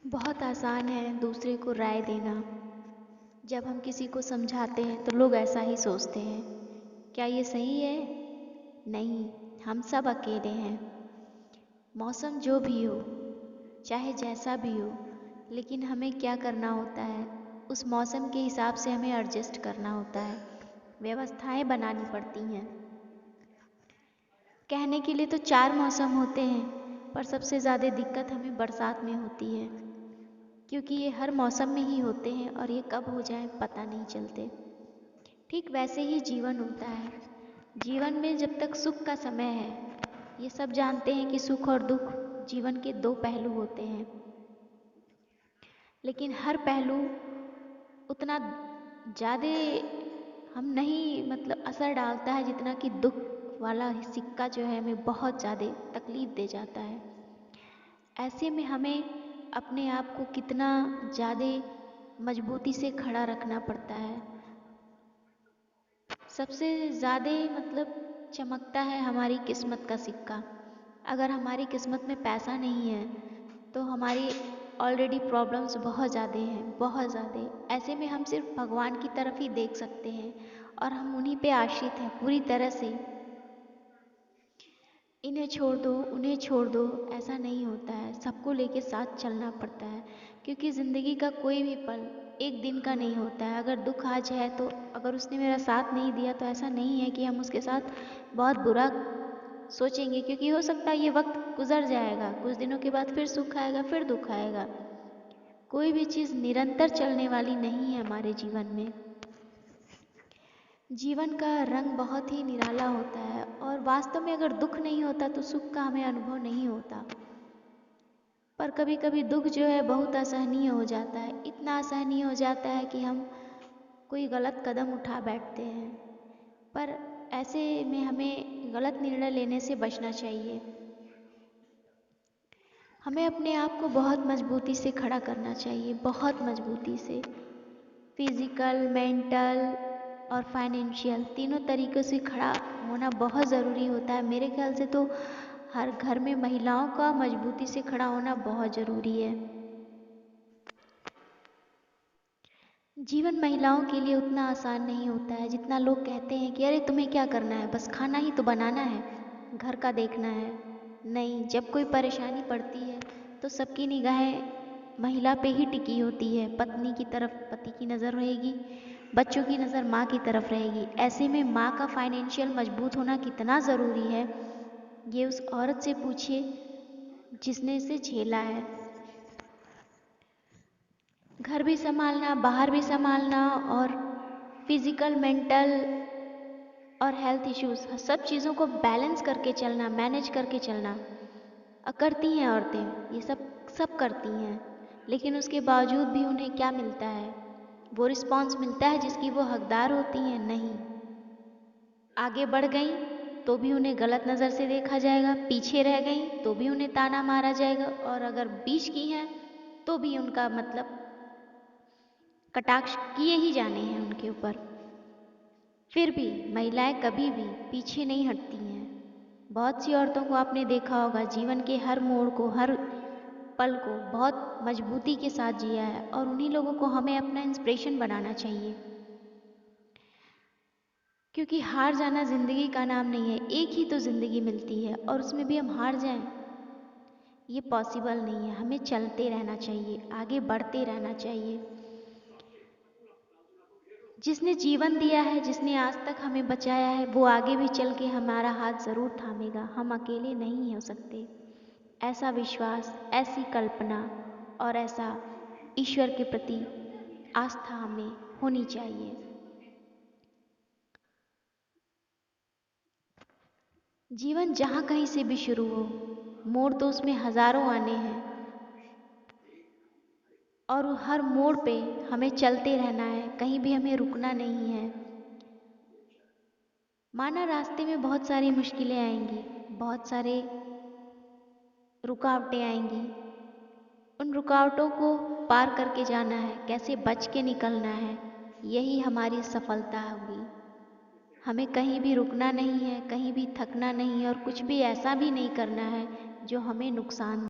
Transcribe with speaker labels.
Speaker 1: बहुत आसान है दूसरे को राय देना। जब हम किसी को समझाते हैं तो लोग ऐसा ही सोचते हैं, क्या ये सही है? नहीं, हम सब अकेले हैं। मौसम जो भी हो, चाहे जैसा भी हो, लेकिन हमें क्या करना होता है, उस मौसम के हिसाब से हमें एडजस्ट करना होता है, व्यवस्थाएं बनानी पड़ती हैं। कहने के लिए तो 4 मौसम होते हैं, पर सबसे ज़्यादा दिक्कत हमें बरसात में होती है, क्योंकि ये हर मौसम में ही होते हैं और ये कब हो जाए पता नहीं चलते। ठीक वैसे ही जीवन होता है। जीवन में जब तक सुख का समय है, ये सब जानते हैं कि सुख और दुख जीवन के 2 पहलू होते हैं, लेकिन हर पहलू उतना ज़्यादा हम नहीं असर डालता है जितना कि दुख वाला सिक्का जो है हमें बहुत ज़्यादा तकलीफ दे जाता है। ऐसे में हमें अपने आप को कितना ज़्यादा मजबूती से खड़ा रखना पड़ता है। सबसे ज़्यादा चमकता है हमारी किस्मत का सिक्का। अगर हमारी किस्मत में पैसा नहीं है तो हमारी ऑलरेडी प्रॉब्लम्स बहुत ज़्यादा हैं, बहुत ज़्यादा। ऐसे में हम सिर्फ भगवान की तरफ ही देख सकते हैं और हम उन्हीं पे आश्रित हैं पूरी तरह से। इन्हें छोड़ दो, उन्हें छोड़ दो, ऐसा नहीं होता है। सबको लेके साथ चलना पड़ता है, क्योंकि ज़िंदगी का कोई भी पल एक दिन का नहीं होता है। अगर दुख आज है तो अगर उसने मेरा साथ नहीं दिया तो ऐसा नहीं है कि हम उसके साथ बहुत बुरा सोचेंगे, क्योंकि हो सकता है ये वक्त गुजर जाएगा, कुछ दिनों के बाद फिर सुख आएगा, फिर दुख आएगा। कोई भी चीज़ निरंतर चलने वाली नहीं है हमारे जीवन में। जीवन का रंग बहुत ही निराला होता है और वास्तव में अगर दुख नहीं होता तो सुख का हमें अनुभव नहीं होता। पर कभी कभी दुख जो है बहुत असहनीय हो जाता है, इतना असहनीय हो जाता है कि हम कोई गलत कदम उठा बैठते हैं। पर ऐसे में हमें गलत निर्णय लेने से बचना चाहिए। हमें अपने आप को बहुत मजबूती से खड़ा करना चाहिए, बहुत मजबूती से। फिजिकल, मेंटल और फाइनेंशियल तीनों तरीक़ों से खड़ा होना बहुत ज़रूरी होता है। मेरे ख्याल से तो हर घर में महिलाओं का मजबूती से खड़ा होना बहुत ज़रूरी है। जीवन महिलाओं के लिए उतना आसान नहीं होता है जितना लोग कहते हैं कि अरे तुम्हें क्या करना है, बस खाना ही तो बनाना है, घर का देखना है। नहीं, जब कोई परेशानी पड़ती है तो सबकी निगाहें महिला पे ही टिकी होती है। पत्नी की तरफ पति की नज़र रहेगी, बच्चों की नज़र माँ की तरफ रहेगी। ऐसे में माँ का फाइनेंशियल मजबूत होना कितना ज़रूरी है, ये उस औरत से पूछिए जिसने इसे झेला है। घर भी संभालना, बाहर भी संभालना और फिजिकल, मेंटल और हेल्थ इश्यूज, सब चीज़ों को बैलेंस करके चलना, मैनेज करके चलना करती हैं औरतें। ये सब सब करती हैं, लेकिन उसके बावजूद भी उन्हें क्या मिलता है? वो रिस्पॉन्स मिलता है जिसकी वो हकदार होती हैं? नहीं। आगे बढ़ गई तो भी उन्हें गलत नज़र से देखा जाएगा, पीछे रह गई तो भी उन्हें ताना मारा जाएगा, और अगर बीच की हैं तो भी उनका कटाक्ष किए ही जाने हैं उनके ऊपर। फिर भी महिलाएं कभी भी पीछे नहीं हटती हैं। बहुत सी औरतों को आपने देखा होगा, जीवन के हर मोड़ को, हर पल को बहुत मजबूती के साथ जिया है, और उन्हीं लोगों को हमें अपना इंस्पिरेशन बनाना चाहिए। क्योंकि हार जाना ज़िंदगी का नाम नहीं है। एक ही तो ज़िंदगी मिलती है और उसमें भी हम हार जाएं, ये पॉसिबल नहीं है। हमें चलते रहना चाहिए, आगे बढ़ते रहना चाहिए। जिसने जीवन दिया है, जिसने आज तक हमें बचाया है, वो आगे भी चल के हमारा हाथ ज़रूर थामेगा। हम अकेले नहीं हो सकते। ऐसा विश्वास, ऐसी कल्पना और ऐसा ईश्वर के प्रति आस्था हमें होनी चाहिए। जीवन जहाँ कहीं से भी शुरू हो, मोड़ तो उसमें हज़ारों आने हैं, और हर मोड़ पे हमें चलते रहना है, कहीं भी हमें रुकना नहीं है। माना रास्ते में बहुत सारी मुश्किलें आएंगी, बहुत सारे रुकावटें आएंगी, उन रुकावटों को पार करके जाना है, कैसे बच के निकलना है, यही हमारी सफलता होगी। हमें कहीं भी रुकना नहीं है, कहीं भी थकना नहीं है, और कुछ भी ऐसा भी नहीं करना है जो हमें नुकसान